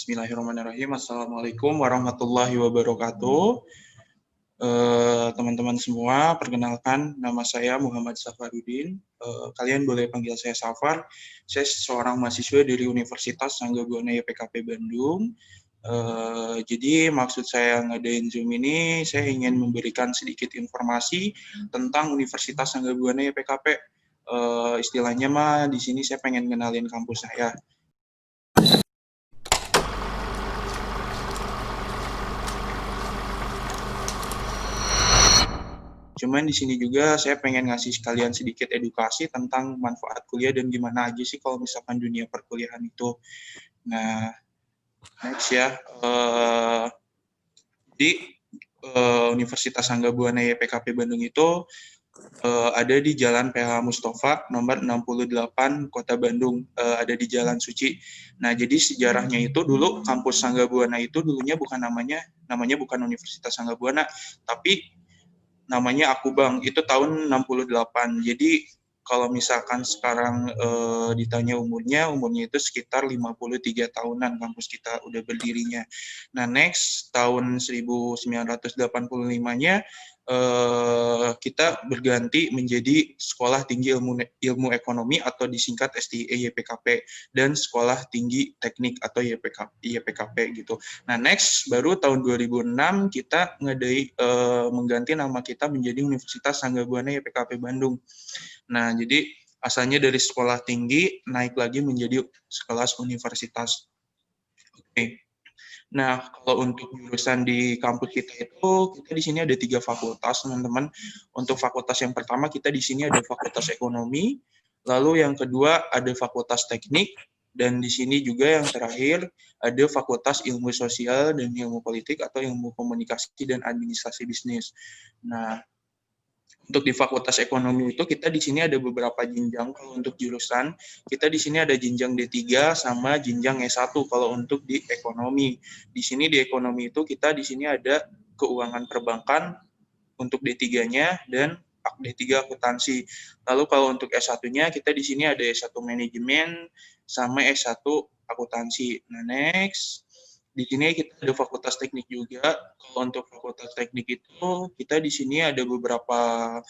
Bismillahirrahmanirrahim. Assalamualaikum warahmatullahi wabarakatuh. Teman-teman semua, perkenalkan nama saya Muhammad Safarudin. Kalian boleh panggil saya Safar. Saya seorang mahasiswa dari Universitas Sangga Buana YPKP Bandung. Jadi maksud saya ngadain Zoom ini, saya ingin memberikan sedikit informasi tentang Universitas Sangga Buana YPKP. Istilahnya mah di sini saya pengen kenalin kampus saya. Cuman di sini juga saya pengen ngasih kalian sedikit edukasi tentang manfaat kuliah dan gimana aja sih kalau misalkan dunia perkuliahan itu. Nah, next ya. Di Universitas Sangga Buana YPKP Bandung itu ada di Jalan PH Mustafa nomor 68 Kota Bandung, ada di Jalan Suci. Nah, jadi sejarahnya itu dulu kampus Sangga Buana itu dulunya bukan namanya bukan Universitas Sangga Buana, tapi namanya Akubang, itu tahun 68. Jadi kalau misalkan sekarang ditanya umurnya itu sekitar 53 tahunan kampus kita udah berdirinya. Nah, next tahun 1985-nya kita berganti menjadi Sekolah Tinggi Ilmu Ekonomi atau disingkat STI YPKP dan Sekolah Tinggi Teknik atau YPKP gitu. Nah, next baru tahun 2006 kita mengganti nama kita menjadi Universitas Sangga Buana YPKP Bandung. Nah, jadi asalnya dari sekolah tinggi naik lagi menjadi sekelas universitas. Oke. Nah, kalau untuk jurusan di kampus kita di sini ada 3 fakultas, teman-teman. Untuk fakultas yang pertama kita di sini ada Fakultas Ekonomi, lalu yang kedua ada Fakultas Teknik, dan di sini juga yang terakhir ada Fakultas Ilmu Sosial dan Ilmu Politik atau Ilmu Komunikasi dan Administrasi Bisnis. Nah, untuk di Fakultas Ekonomi itu kita di sini ada beberapa jenjang. Kalau untuk jurusan, kita di sini ada jenjang D3 sama jenjang S1 kalau untuk di ekonomi. Di sini di ekonomi itu kita di sini ada keuangan perbankan untuk D3-nya dan D3 akuntansi. Lalu kalau untuk S1-nya kita di sini ada S1 manajemen sama S1 akuntansi. Nah, next di sini kita ada fakultas teknik juga. Kalau untuk fakultas teknik itu kita di sini ada beberapa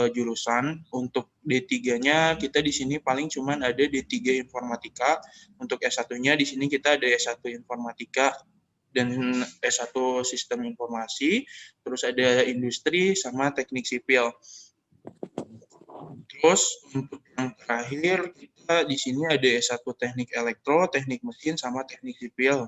jurusan. Untuk D3-nya kita di sini paling cuman ada D3 informatika. Untuk S1-nya di sini kita ada S1 informatika dan S1 sistem informasi, terus ada industri sama teknik sipil. Terus untuk yang terakhir kita di sini ada S1 teknik elektro, teknik mesin sama teknik sipil.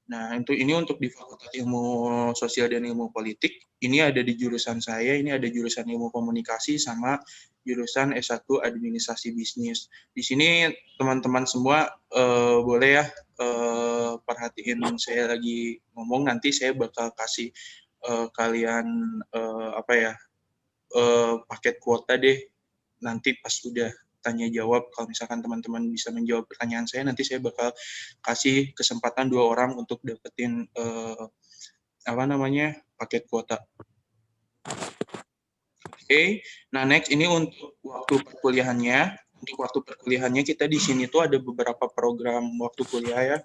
Nah, ini untuk di Fakultas Ilmu Sosial dan Ilmu Politik. Ini ada di jurusan saya, ini ada jurusan Ilmu Komunikasi sama jurusan S1 Administrasi Bisnis. Di sini teman-teman semua boleh ya perhatiin saya lagi ngomong, nanti saya bakal kasih kalian paket kuota deh nanti pas udah tanya jawab. Kalau misalkan teman-teman bisa menjawab pertanyaan saya, nanti saya bakal kasih kesempatan 2 orang untuk dapetin paket kuota. Oke. Nah, next ini untuk waktu perkuliahannya. Untuk waktu perkuliahannya kita di sini tuh ada beberapa program waktu kuliah ya.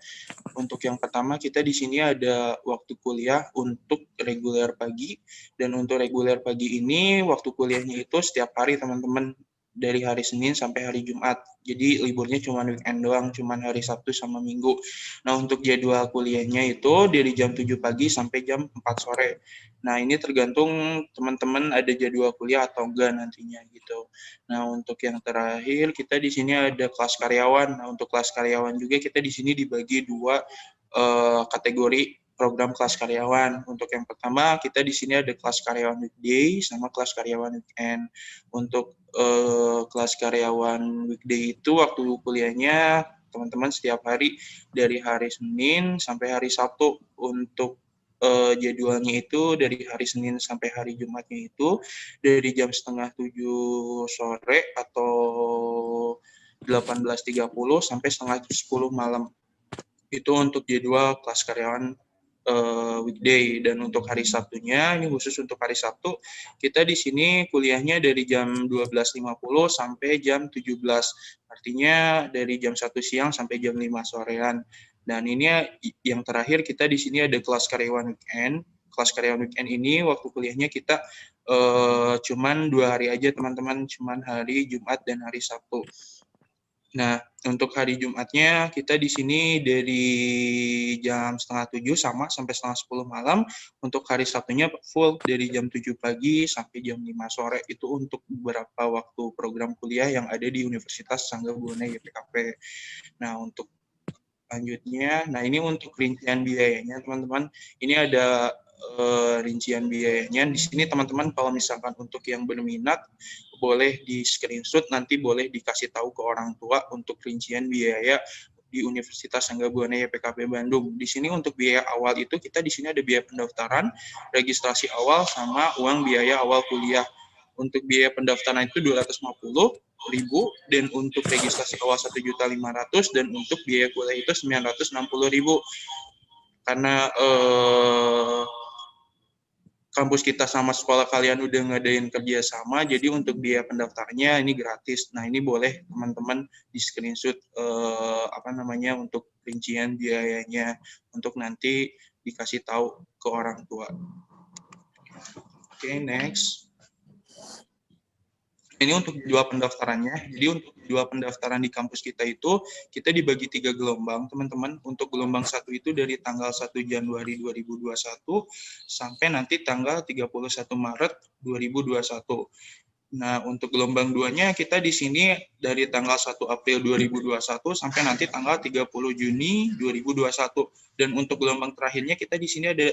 Untuk yang pertama kita di sini ada waktu kuliah untuk reguler pagi, dan untuk reguler pagi ini waktu kuliahnya itu setiap hari teman-teman, dari hari Senin sampai hari Jumat. Jadi liburnya cuma weekend doang, cuma hari Sabtu sama Minggu. Nah, untuk jadwal kuliahnya itu dari jam 7 pagi sampai jam 4 sore. Nah, ini tergantung teman-teman ada jadwal kuliah atau enggak nantinya gitu. Nah, untuk yang terakhir kita di sini ada kelas karyawan. Nah, untuk kelas karyawan juga kita di sini dibagi 2 kategori program kelas karyawan. Untuk yang pertama kita di sini ada kelas karyawan weekday sama kelas karyawan weekend. Untuk kelas karyawan weekday itu waktu kuliahnya teman-teman setiap hari dari hari Senin sampai hari Sabtu. Untuk jadwalnya itu dari hari Senin sampai hari Jumatnya itu dari jam setengah 7 sore atau 18.30 sampai setengah 10 malam. Itu untuk jadwal kelas karyawan weekday. Dan untuk hari Sabtunya, ini khusus untuk hari Sabtu, kita di sini kuliahnya dari jam 12.50 sampai jam 17. Artinya dari jam 1 siang sampai jam 5 sorean. Dan ini yang terakhir, kita di sini ada kelas karyawan weekend. Kelas karyawan weekend ini waktu kuliahnya kita cuman 2 hari aja teman-teman, cuman hari Jumat dan hari Sabtu. Nah, untuk hari Jumatnya kita di sini dari jam 6:30 sama sampai 6:30 malam. Untuk hari Sabtunya full dari jam 7 pagi sampai jam 5 sore. Itu untuk beberapa waktu program kuliah yang ada di Universitas Sangga-Buana YPKP. Nah, untuk lanjutnya, nah ini untuk rincian biayanya teman-teman. Ini ada rincian biayanya. Di sini teman-teman kalau misalkan untuk yang berminat boleh di screenshot, nanti boleh dikasih tahu ke orang tua untuk rincian biaya di Universitas Sangga-Buana YPKP Bandung. Di sini untuk biaya awal itu kita di sini ada biaya pendaftaran, registrasi awal sama uang biaya awal kuliah. Untuk biaya pendaftaran itu 250.000 dan untuk registrasi awal 1.500.000 dan untuk biaya kuliah itu 960.000. Karena kampus kita sama sekolah kalian udah ngadain kerjasama, jadi untuk biaya pendaftarnya ini gratis. Nah, ini boleh teman-teman di screenshot untuk rincian biayanya untuk nanti dikasih tahu ke orang tua. Oke, next. Ini untuk dua pendaftarannya. Jadi untuk dua pendaftaran di kampus kita itu, kita dibagi 3 gelombang, teman-teman. Untuk gelombang 1 itu dari tanggal 1 Januari 2021 sampai nanti tanggal 31 Maret 2021. Nah, untuk gelombang 2-nya kita di sini dari tanggal 1 April 2021 sampai nanti tanggal 30 Juni 2021. Dan untuk gelombang terakhirnya kita di sini ada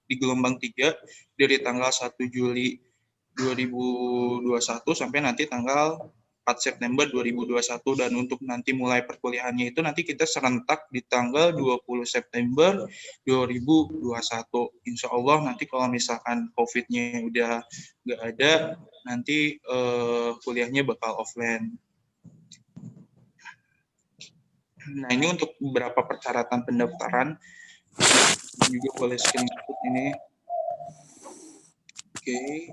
di gelombang 3 dari tanggal 1 Juli 2021 sampai nanti tanggal 4 September 2021, dan untuk nanti mulai perkuliahannya itu nanti kita serentak di tanggal 20 September 2021. Insya Allah nanti kalau misalkan COVID-nya udah nggak ada, nanti kuliahnya bakal offline. Nah, ini untuk beberapa persyaratan pendaftaran. Juga boleh screenshot ini. Oke.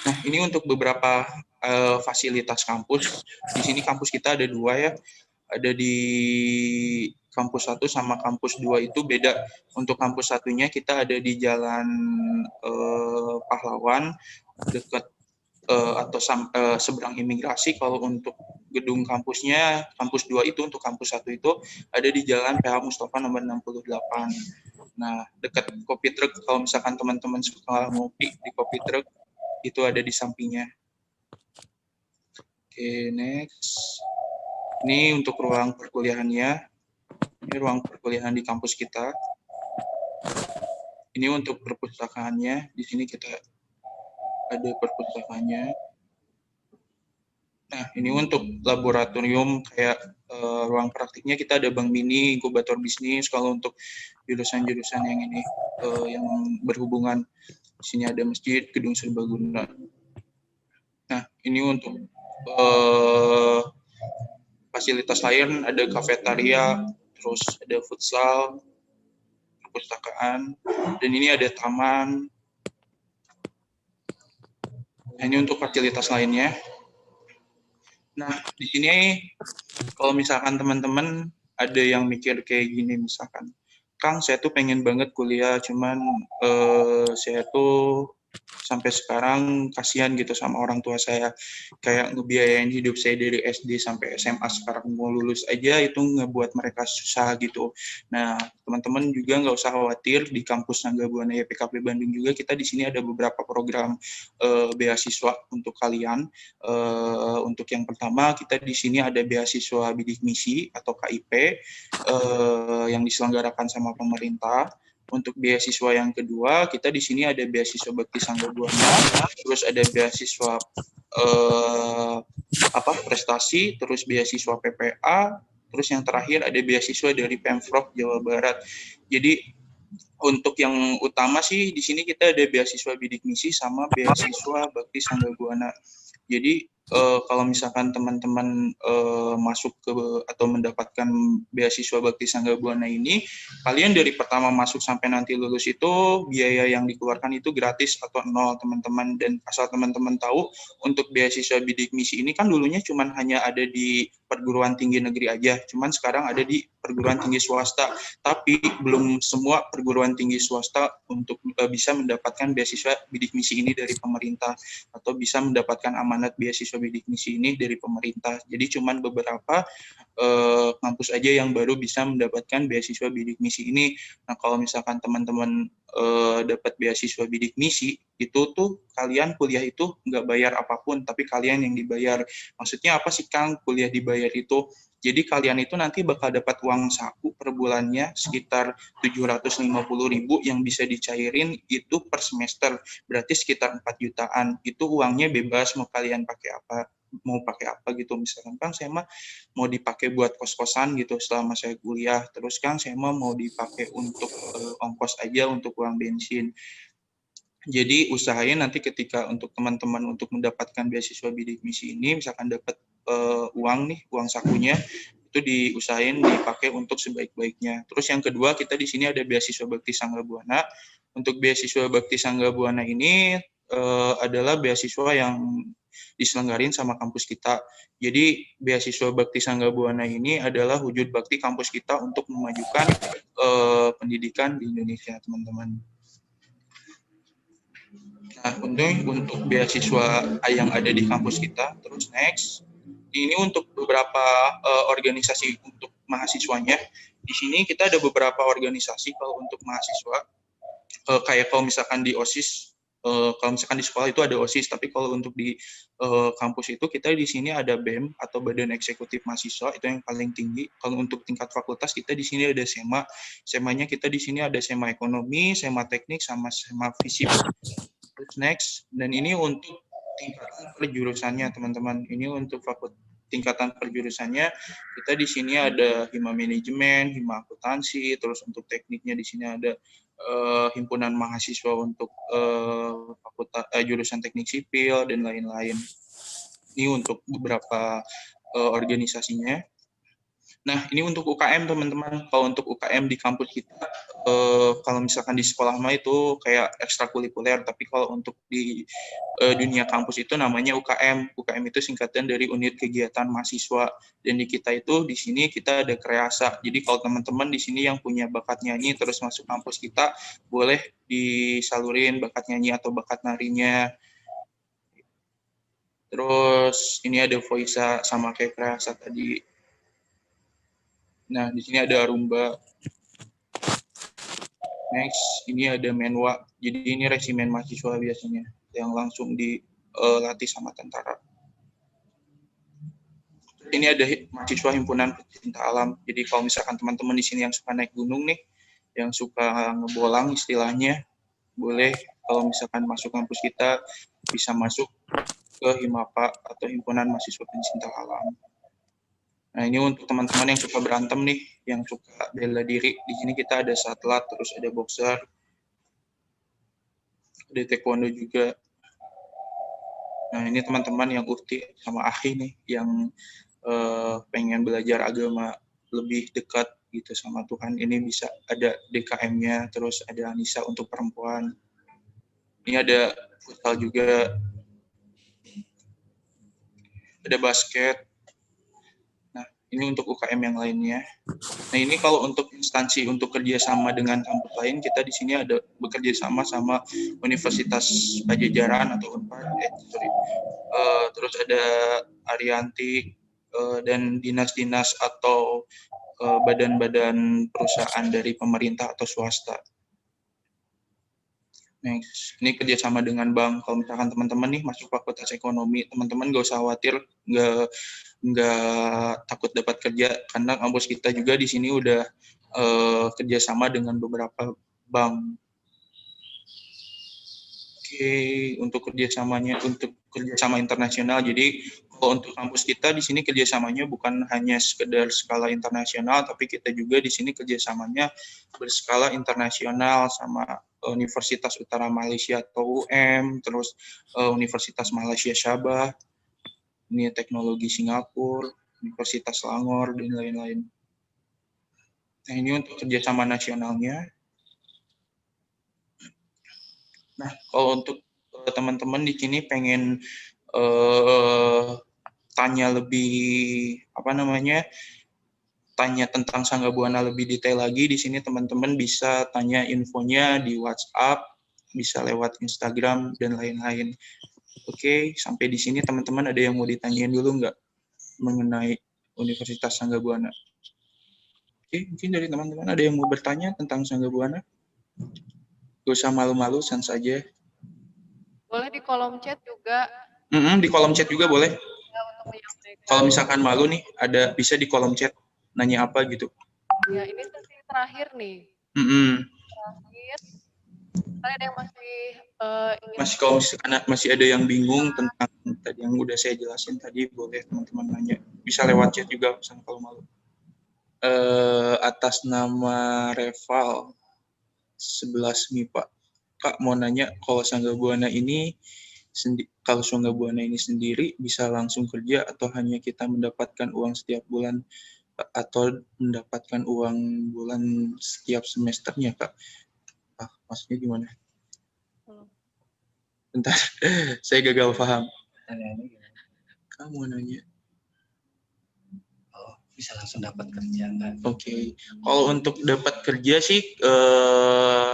Nah, ini untuk beberapa fasilitas kampus. Di sini kampus kita ada 2 ya. Ada di kampus 1 sama kampus 2 itu beda. Untuk kampus 1-nya kita ada di Jalan Pahlawan, dekat seberang imigrasi. Kalau untuk gedung kampusnya, kampus 2 itu, untuk kampus 1 itu ada di Jalan PH Mustafa nomor 68. Nah, dekat kopi truk, kalau misalkan teman-teman suka ngopi di kopi truk, itu ada di sampingnya. Oke, next. Ini untuk ruang perkuliahannya. Ini ruang perkuliahan di kampus kita. Ini untuk perpustakaannya. Di sini kita ada perpustakaannya. Nah, ini untuk laboratorium kayak ruang praktiknya kita ada bank mini, inkubator bisnis. Kalau untuk jurusan-jurusan yang ini yang berhubungan, di sini ada masjid, gedung serbaguna. Nah, ini untuk fasilitas lain ada kafetaria, terus ada futsal, perpustakaan, dan ini ada taman. Nah, ini untuk fasilitas lainnya. Nah, di sini kalau misalkan teman-teman ada yang mikir kayak gini, misalkan, Kang, saya tuh pengen banget kuliah, cuman saya tuh sampai sekarang kasihan gitu sama orang tua saya, kayak ngebiayain hidup saya dari SD sampai SMA, sekarang mau lulus aja itu ngebuat mereka susah gitu. Nah, teman-teman juga nggak usah khawatir, di kampus Sangga-Buana YPKP Bandung juga kita di sini ada beberapa program beasiswa untuk kalian. Untuk yang pertama, kita di sini ada beasiswa bidik misi atau KIP yang diselenggarakan sama pemerintah. Untuk beasiswa yang kedua, kita di sini ada beasiswa Bakti Sangga-Buana, terus ada beasiswa prestasi, terus beasiswa PPA, terus yang terakhir ada beasiswa dari Pemprov Jawa Barat. Jadi untuk yang utama sih di sini kita ada beasiswa bidik misi sama beasiswa Bakti Sangga-Buana. Jadi kalau misalkan teman-teman masuk ke atau mendapatkan beasiswa Bakti Sangga Buana ini, kalian dari pertama masuk sampai nanti lulus itu biaya yang dikeluarkan itu gratis atau nol, teman-teman. Dan asal teman-teman tahu, untuk beasiswa bidik misi ini kan dulunya cuman hanya ada di perguruan tinggi negeri aja, cuman sekarang ada di perguruan tinggi swasta. Tapi belum semua perguruan tinggi swasta untuk bisa mendapatkan beasiswa bidik misi ini dari pemerintah, atau bisa mendapatkan amanat beasiswa bidik misi ini dari pemerintah. Jadi cuman beberapa kampus aja yang baru bisa mendapatkan beasiswa bidik misi ini. Nah, kalau misalkan teman-teman dapat beasiswa bidik misi, itu tuh kalian kuliah itu nggak bayar apapun, tapi kalian yang dibayar. Maksudnya apa sih, Kang, kuliah dibayar itu? Jadi kalian itu nanti bakal dapat uang saku per bulannya sekitar 750.000 yang bisa dicairin itu per semester. Berarti sekitar 4 jutaan. Itu uangnya bebas mau kalian pakai apa gitu. Misalkan, Kang, saya mah mau dipakai buat kos-kosan gitu selama saya kuliah. Terus, Kang, saya mah mau dipakai untuk ongkos aja, untuk uang bensin. Jadi usahain nanti ketika untuk teman-teman untuk mendapatkan beasiswa bidik misi ini, misalkan dapat uang sakunya, itu diusahain dipakai untuk sebaik-baiknya. Terus yang kedua, kita di sini ada beasiswa Bakti Sangga Buana. Untuk beasiswa Bakti Sangga Buana ini adalah beasiswa yang diselenggarin sama kampus kita. Jadi beasiswa Bakti Sangga Buana ini adalah wujud bakti kampus kita untuk memajukan pendidikan di Indonesia, teman-teman. Nah, untuk beasiswa yang ada di kampus kita. Terus next, ini untuk beberapa organisasi untuk mahasiswanya. Di sini kita ada beberapa organisasi kalau untuk mahasiswa. Kayak kalau misalkan di OSIS, kalau misalkan di sekolah itu ada OSIS, tapi kalau untuk di kampus itu kita di sini ada BEM atau Badan Eksekutif Mahasiswa, itu yang paling tinggi. Kalau untuk tingkat fakultas kita di sini ada SEMA. SEMA-nya kita di sini ada SEMA Ekonomi, SEMA Teknik, sama SEMA Fisip. Terus next, dan ini untuk tingkatan perjurusannya, teman-teman. Ini untuk tingkatan perjurusannya, kita di sini ada Hima Manajemen, Hima Akuntansi, terus untuk tekniknya di sini ada himpunan mahasiswa untuk jurusan teknik sipil dan lain-lain. Ini untuk beberapa organisasinya. Nah, ini untuk UKM, teman-teman. Kalau untuk UKM di kampus kita, kalau misalkan di sekolah mah itu kayak ekstrakurikuler, tapi kalau untuk di dunia kampus itu namanya UKM. UKM itu singkatan dari unit kegiatan mahasiswa. Dan di kita itu, di sini kita ada Kreasa. Jadi kalau teman-teman di sini yang punya bakat nyanyi terus masuk kampus kita, boleh disalurin bakat nyanyi atau bakat narinya. Terus ini ada Voisa sama kayak Kreasa tadi. Nah, di sini ada Arumba. Next, ini ada Menwa. Jadi ini resimen mahasiswa biasanya yang langsung dilatih sama tentara. Ini ada mahasiswa himpunan pecinta alam. Jadi kalau misalkan teman-teman di sini yang suka naik gunung nih, yang suka ngebolang istilahnya, boleh kalau misalkan masuk kampus kita bisa masuk ke Himapa atau himpunan mahasiswa pecinta alam. Nah, ini untuk teman-teman yang suka berantem nih, yang suka bela diri. Di sini kita ada satlat, terus ada boxer, ada taekwondo juga. Nah, ini teman-teman yang ukti sama Ahi nih, yang pengen belajar agama lebih dekat gitu sama Tuhan. Ini bisa ada DKM-nya, terus ada Anissa untuk perempuan. Ini ada futsal juga, ada basket. Ini untuk UKM yang lainnya. Nah, ini kalau untuk instansi untuk kerjasama dengan kampus lain, kita di sini ada bekerja sama Universitas Pajajaran atau Unpad, terus ada Arianti, dan dinas-dinas atau badan-badan perusahaan dari pemerintah atau swasta. Nah, ini kerjasama dengan bank. Kalau misalkan teman-teman nih masuk fakultas ekonomi, teman-teman nggak usah khawatir, nggak takut dapat kerja, karena kampus kita juga di sini udah kerjasama dengan beberapa bank. Oke, untuk kerjasama internasional. Jadi kalau untuk kampus kita di sini kerjasamanya bukan hanya sekedar skala internasional, tapi kita juga di sini kerjasamanya berskala internasional sama Universitas Utara Malaysia atau UM, terus Universitas Malaysia Sabah. ini teknologi Singapura, Universitas Selangor, dan lain-lain. Nah, ini untuk kerjasama nasionalnya. Nah, kalau untuk teman-teman di sini pengen tanya lebih tanya tentang Sangga Buana lebih detail lagi, di sini teman-teman bisa tanya infonya di WhatsApp, bisa lewat Instagram dan lain-lain. Oke, sampai di sini teman-teman ada yang mau ditanyain dulu nggak mengenai Universitas Sangga Buana? Oke, mungkin dari teman-teman ada yang mau bertanya tentang Sangga Buana? Gak usah malu-malu, sans saja. Boleh di kolom chat juga. Di kolom chat juga boleh. Untuk menyampaikan. Kalau misalkan malu nih, bisa di kolom chat nanya apa gitu. Ya, ini sesi terakhir nih. Terakhir. Ada yang masih ingin kalau misalkan masih ada yang bingung tentang tadi yang udah saya jelasin tadi, boleh teman-teman nanya. Bisa lewat chat juga, misalnya kalau malu. Atas nama Reval 11 MIPA. Kak mau nanya, kalau Sangga Buana ini sendiri bisa langsung kerja atau hanya kita mendapatkan uang setiap bulan atau mendapatkan uang bulan setiap semesternya, Kak? Maksudnya gimana? Bentar, saya gagal paham. Kamu nanya. Oh, bisa langsung dapat kerja kan? Oke. Kalau untuk dapat kerja sih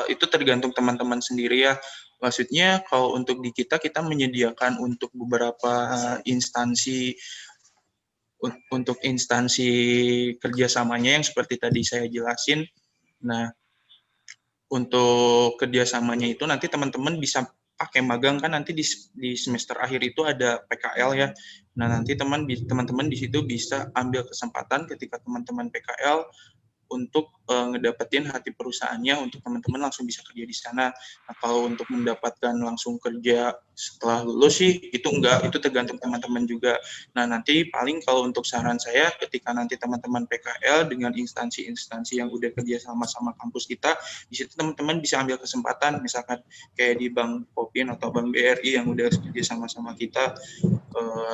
itu tergantung teman-teman sendiri ya. Maksudnya kalau untuk di kita menyediakan untuk beberapa instansi kerjasamanya yang seperti tadi saya jelasin. Nah, untuk kerjasamanya itu nanti teman-teman bisa pakai magang kan nanti di semester akhir itu ada PKL ya. Nah, nanti teman-teman di situ bisa ambil kesempatan ketika teman-teman PKL untuk ngedapetin hati perusahaannya untuk teman-teman langsung bisa kerja di sana. Nah, kalau untuk mendapatkan langsung kerja setelah lulus sih itu enggak, itu tergantung teman-teman juga. Nah, nanti paling kalau untuk saran saya ketika nanti teman-teman PKL dengan instansi-instansi yang udah kerja sama kampus kita, di situ teman-teman bisa ambil kesempatan misalkan kayak di Bank Popin atau Bank BRI yang udah kerja sama kita,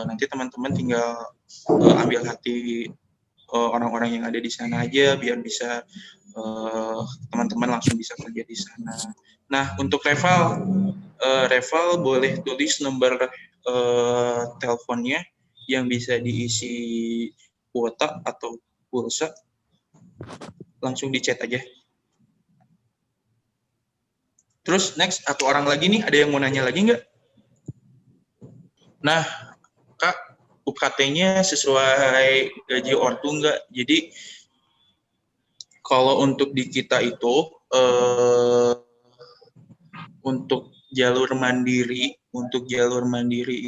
nanti teman-teman tinggal ambil hati orang-orang yang ada di sana aja biar bisa teman-teman langsung bisa kerja di sana. Nah, untuk Reval boleh tulis nomor teleponnya yang bisa diisi kuota atau pulsa, langsung di chat aja. Terus next, satu orang lagi nih, ada yang mau nanya lagi nggak? Nah, Kak, UKT-nya sesuai gaji ortu nggak? Jadi kalau untuk di kita itu untuk jalur mandiri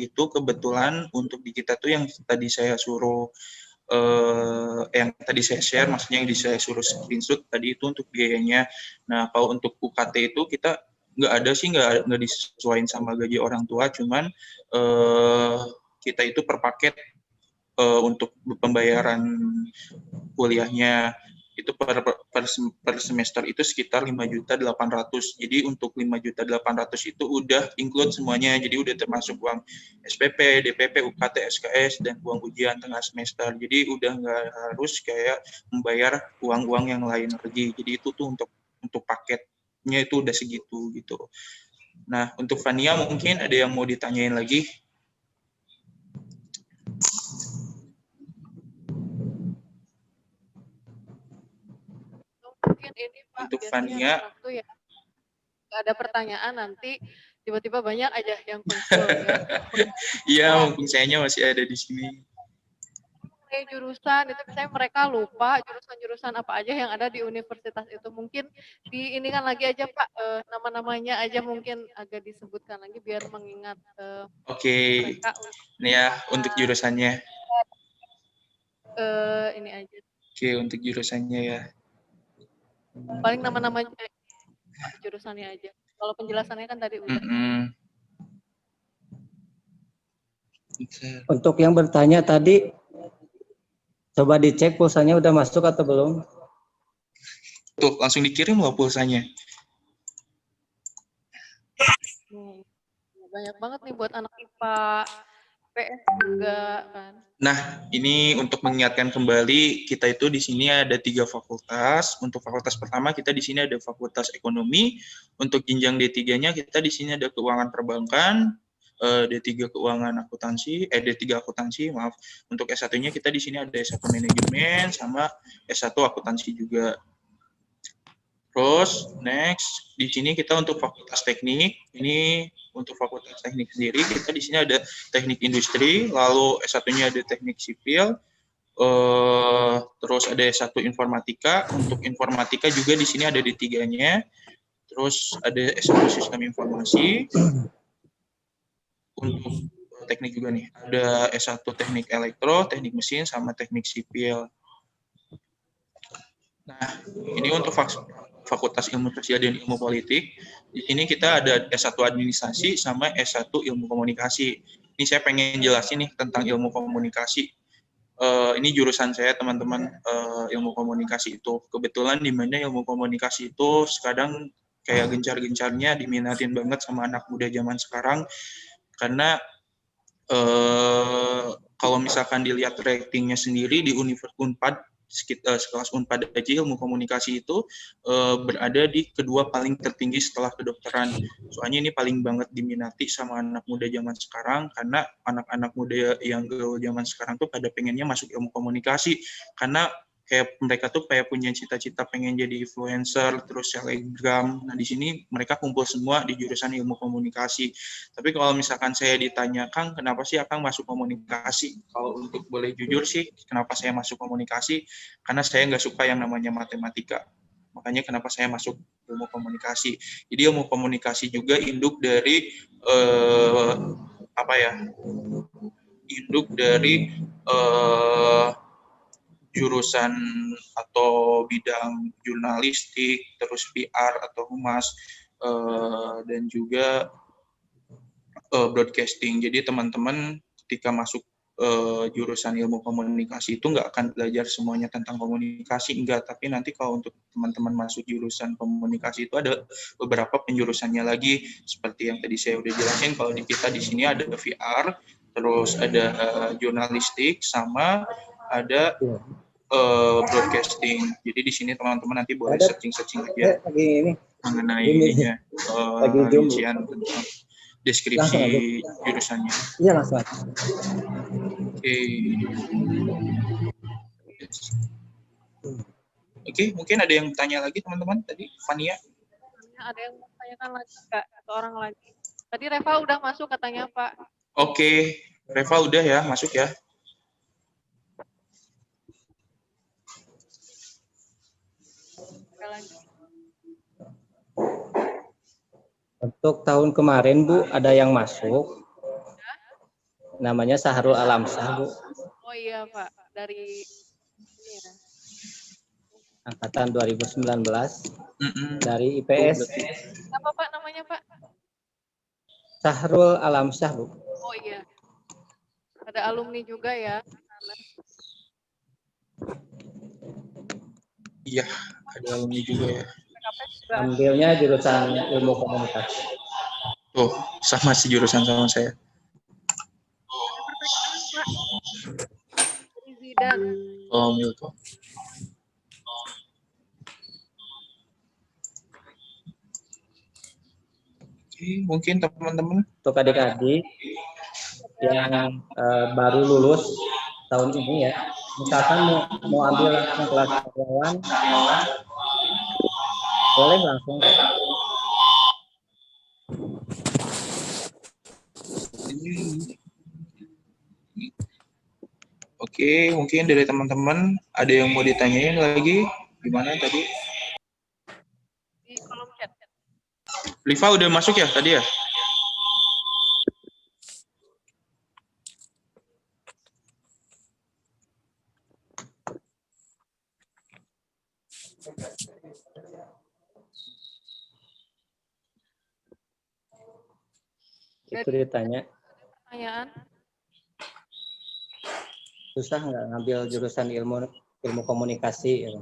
itu kebetulan untuk di kita tuh yang tadi saya suruh yang tadi saya share, maksudnya yang saya suruh screenshot tadi itu untuk biayanya. Nah, kalau untuk UKT itu kita nggak disesuaikan sama gaji orang tua, cuman kita itu per paket untuk pembayaran kuliahnya itu per semester itu sekitar 5.800.000. Jadi untuk 5.800.000 itu udah include semuanya. Jadi udah termasuk uang SPP, DPP, UKT, SKS dan uang ujian tengah semester. Jadi udah nggak harus kayak membayar uang-uang yang lain lagi. Jadi itu tuh untuk paketnya itu udah segitu gitu. Nah, untuk Fania mungkin ada yang mau ditanyain lagi? mungkin ini Pak, untuk biasanya Fania waktu ya nggak ada pertanyaan nanti tiba-tiba banyak aja yang konsul ya. Iya, mumpung sayanya masih ada di sini. Jurusan itu misalnya mereka lupa jurusan-jurusan apa aja yang ada di universitas itu, mungkin di ini kan lagi aja Pak, nama-namanya aja mungkin agak disebutkan lagi biar mengingat mereka. Ini ya untuk jurusannya. Ini aja. Oke, untuk jurusannya ya. Paling nama-namanya jurusannya aja. Kalau penjelasannya kan tadi udah. Untuk yang bertanya tadi, coba dicek pulsanya udah masuk atau belum? Tuh, langsung dikirim loh pulsanya. Banyak banget nih buat anak IPA. IPS juga kan. Nah, ini untuk mengingatkan kembali, kita itu di sini ada 3 fakultas. Untuk fakultas pertama, kita di sini ada Fakultas Ekonomi. Untuk jenjang D3-nya, kita di sini ada Keuangan Perbankan, D3 Keuangan Akuntansi, D3 Akuntansi, maaf. Untuk S1-nya, kita di sini ada S1 Manajemen, sama S1 Akuntansi juga. Terus, next, di sini kita untuk Fakultas Teknik, ini untuk Fakultas Teknik sendiri, kita di sini ada Teknik Industri, lalu S1-nya ada Teknik Sipil, terus ada S1 Informatika, untuk Informatika juga di sini ada D3-nya, terus ada S1 Sistem Informasi, untuk teknik juga nih, ada S1 Teknik Elektro, Teknik Mesin, sama Teknik Sipil. Nah, ini untuk Fakultas Ilmu Sosial dan Ilmu Politik. Di sini kita ada S1 Administrasi sama S1 Ilmu Komunikasi. Ini saya pengen jelasin nih tentang ilmu komunikasi. Ini jurusan saya, teman-teman, ilmu komunikasi itu. Kebetulan di mana ilmu komunikasi itu sekarang kayak gencar-gencarnya diminatin banget sama anak muda zaman sekarang. Karena kalau misalkan dilihat ratingnya sendiri di Unpad, sekelas Unpad aja ilmu komunikasi itu berada di kedua paling tertinggi setelah kedokteran. Soalnya ini paling banget diminati sama anak muda zaman sekarang, karena anak-anak muda yang gaul zaman sekarang tuh pada pengennya masuk ilmu komunikasi, karena kayak mereka tuh kayak punya cita-cita pengen jadi influencer, terus selebgram. Nah, di sini mereka kumpul semua di jurusan ilmu komunikasi. Tapi kalau misalkan saya ditanya, Kang, kenapa sih Akang masuk komunikasi? Kalau untuk boleh jujur sih, kenapa saya masuk komunikasi? Karena saya nggak suka yang namanya matematika. Makanya kenapa saya masuk ilmu komunikasi. Jadi ilmu komunikasi juga induk dari induk dari jurusan atau bidang jurnalistik, terus PR atau humas, dan juga broadcasting. Jadi teman-teman ketika masuk jurusan ilmu komunikasi itu nggak akan belajar semuanya tentang komunikasi, enggak. Tapi nanti kalau untuk teman-teman masuk jurusan komunikasi itu ada beberapa penjurusannya lagi. Seperti yang tadi saya udah jelasin, kalau di kita di sini ada VR, terus ada jurnalistik, sama ada broadcasting. Jadi di sini teman-teman nanti boleh searching-searching aja mengenai ininya, rincian tentang deskripsi jurusannya. Iya, langsung aja. Oke, mungkin ada yang tanya lagi teman-teman tadi, Fania? Ada yang mau tanyakan lagi, Kak? Satu orang lagi. Tadi Reva udah masuk katanya, Pak. Oke, Reva udah ya, masuk ya. Lagi. Untuk tahun kemarin, Bu, ada yang masuk. Namanya Sahrul Alamsyah, Bu. Oh iya, Pak. Dari ini ya. Angkatan 2019. Dari IPS. Apa, Pak, namanya, Pak? Sahrul Alamsyah, Bu. Oh iya. Ada alumni juga ya. Iya, ada alumni juga ya. Ambilnya jurusan ilmu komunikasi. Tuh, sama sih jurusan sama saya. Zidan. Oh, Milko. Oke, mungkin teman-teman. Untuk adik-adik yang baru lulus tahun ini ya, misalkan mau ambil langsung kelas karyawan, boleh langsung. Oke, mungkin dari teman-teman ada yang mau ditanyain lagi? Gimana tadi? Di kolom chat. Liva udah masuk ya tadi ya? Itu ditanya. Pertanyaan? Susah nggak ngambil jurusan ilmu komunikasi? Ya.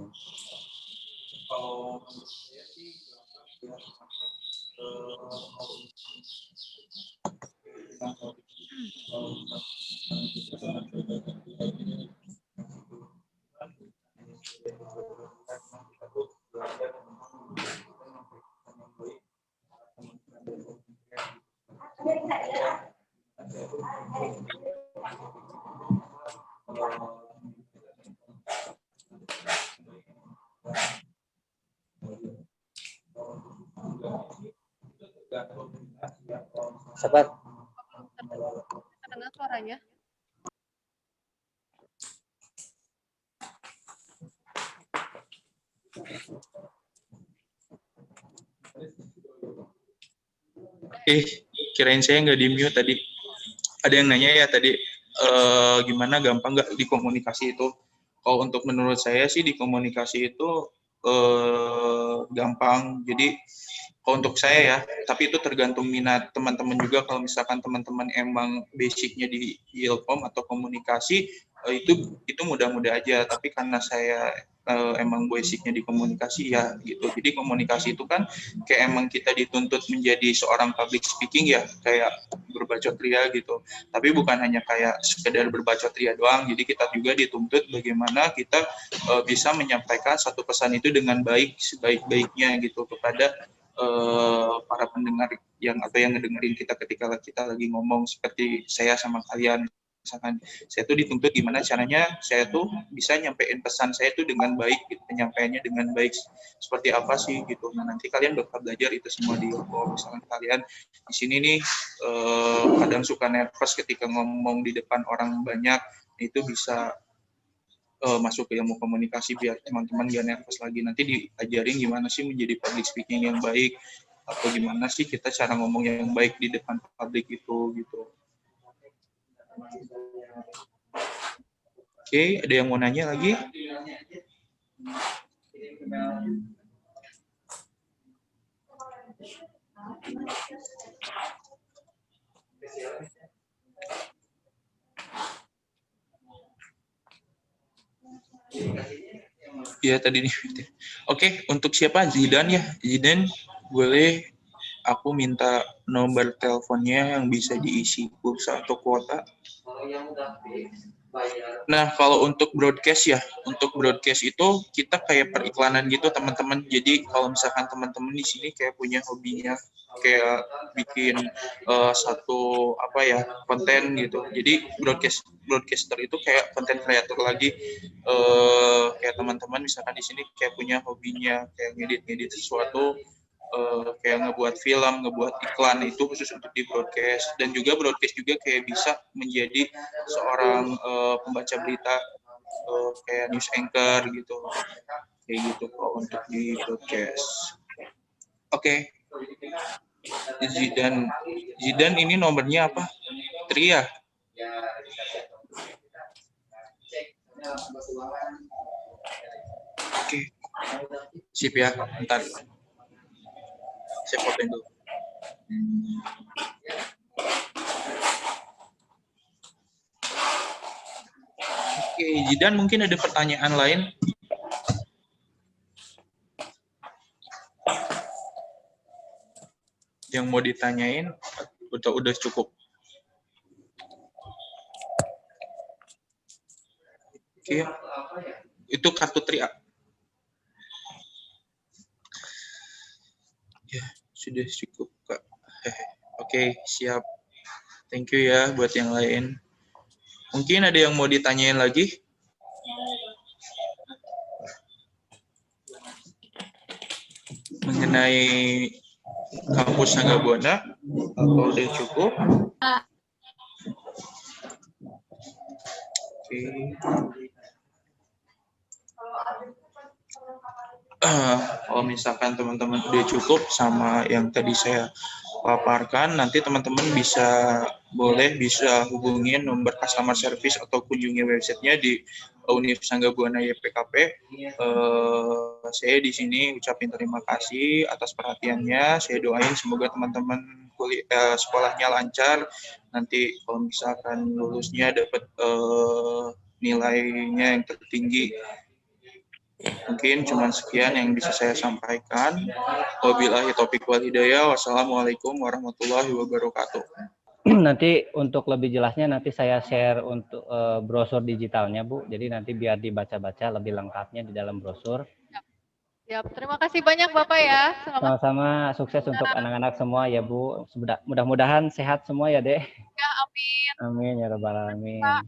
Sahabat. Terdengar suaranya. Kirain saya nggak di mute tadi. Ada yang nanya ya tadi, gimana gampang nggak di komunikasi itu? Kalau untuk menurut saya sih di komunikasi itu gampang. Jadi kalau untuk saya ya, tapi itu tergantung minat teman-teman juga. Kalau misalkan teman-teman emang basicnya di ilkom atau komunikasi, itu mudah-mudah aja. Tapi karena saya emang basicnya di komunikasi ya gitu. Jadi komunikasi itu kan kayak emang kita dituntut menjadi seorang public speaking ya, kayak berbacot ria gitu. Tapi bukan hanya kayak sekedar berbacot ria doang. Jadi kita juga dituntut bagaimana kita bisa menyampaikan satu pesan itu dengan baik, sebaik-baiknya gitu kepada para pendengar yang ngedengerin kita ketika kita lagi ngomong, seperti saya sama kalian. Misalkan saya tuh dituntut gimana caranya saya tuh bisa nyampein pesan saya tuh dengan baik, gitu, penyampaiannya dengan baik seperti apa sih gitu. Nah nanti kalian bakal belajar itu semua di ilkom. Misalkan kalian di sini nih kadang suka nervous ketika ngomong di depan orang banyak, itu bisa masuk ke ilmu komunikasi biar teman-teman gak nervous lagi. Nanti diajarin gimana sih menjadi public speaking yang baik, atau gimana sih kita cara ngomong yang baik di depan publik itu gitu. Oke, ada yang mau nanya lagi? Iya tadi nih. Oke, untuk siapa? Zidan ya. Zidan, boleh aku minta nomor teleponnya yang bisa diisi pulsa atau kuota. Nah, kalau untuk broadcast ya, untuk broadcast itu kita kayak periklanan gitu teman-teman. Jadi kalau misalkan teman-teman di sini kayak punya hobinya kayak bikin satu konten gitu. Jadi broadcaster itu kayak konten kreator lagi. Kayak teman-teman misalkan di sini kayak punya hobinya kayak ngedit sesuatu, kayak ngebuat film, ngebuat iklan, itu khusus untuk di broadcast. Dan juga broadcast juga kayak bisa menjadi seorang pembaca berita, kayak news anchor gitu, kayak gitu kalau untuk di broadcast. Oke. Zidan ini nomornya apa? Tria. Oke. Sip ya, bentar. Saya fotoin dulu. Oke, Zidan mungkin ada pertanyaan lain? Yang mau ditanyain udah cukup? Oke. Itu kartu Tria. Ya, sudah cukup, Kak. Oke, siap. Thank you ya buat yang lain. Mungkin ada yang mau ditanyain lagi? Mengenai kampus Sanggabuana, atau udah cukup? Oke. Kalau misalkan teman-teman udah cukup sama yang tadi saya paparkan, nanti teman-teman bisa hubungin nomor customer service atau kunjungi websitenya di Univ Sanggabuana YPKP. Saya di sini ucapin terima kasih atas perhatiannya. Saya doain semoga teman-teman sekolahnya lancar. Nanti kalau misalkan lulusnya dapat nilainya yang tertinggi. Mungkin cuma sekian yang bisa saya sampaikan. Wabillahi taufiq wal hidayah. Wassalamualaikum warahmatullahi wabarakatuh. nanti untuk lebih jelasnya nanti saya share untuk brosur digitalnya Bu. Jadi nanti biar dibaca-baca lebih lengkapnya di dalam brosur. Siap. Terima kasih banyak Bapak ya. Selamat Sama-sama, sukses untuk anak-anak semua ya Bu. Mudah-mudahan sehat semua ya Dek. ya, amin. Amin ya rabbal alamin. Pak.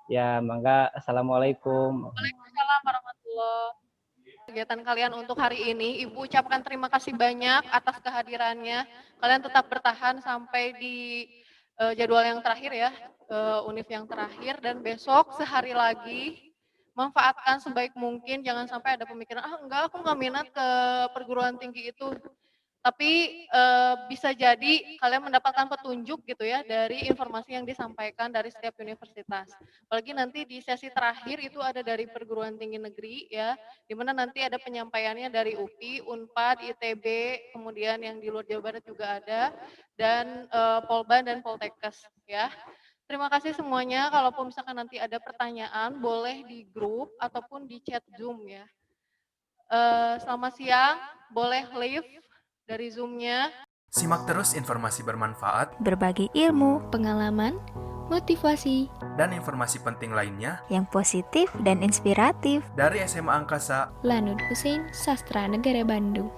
Ya, mangga. Assalamualaikum. Waalaikumsalam warahmatullahi wabarakatuh. Kegiatan kalian untuk hari ini, Ibu ucapkan terima kasih banyak atas kehadirannya. Kalian tetap bertahan sampai di jadwal yang terakhir ya, univ yang terakhir, dan besok sehari lagi manfaatkan sebaik mungkin, jangan sampai ada pemikiran, enggak, aku nggak minat ke perguruan tinggi itu. Tapi bisa jadi kalian mendapatkan petunjuk gitu ya dari informasi yang disampaikan dari setiap universitas. Apalagi nanti di sesi terakhir itu ada dari perguruan tinggi negeri ya, di mana nanti ada penyampaiannya dari UPI, Unpad, ITB, kemudian yang di luar Jawa Barat juga ada, dan Polban dan Poltekkes ya. Terima kasih semuanya. Kalaupun misalkan nanti ada pertanyaan, boleh di grup ataupun di chat Zoom ya. Selamat siang, boleh live dari Zoom-nya. Simak terus informasi bermanfaat, berbagi ilmu, pengalaman, motivasi, dan informasi penting lainnya yang positif dan inspiratif dari SMA Angkasa Lanud Husein Sastra Negara Bandung.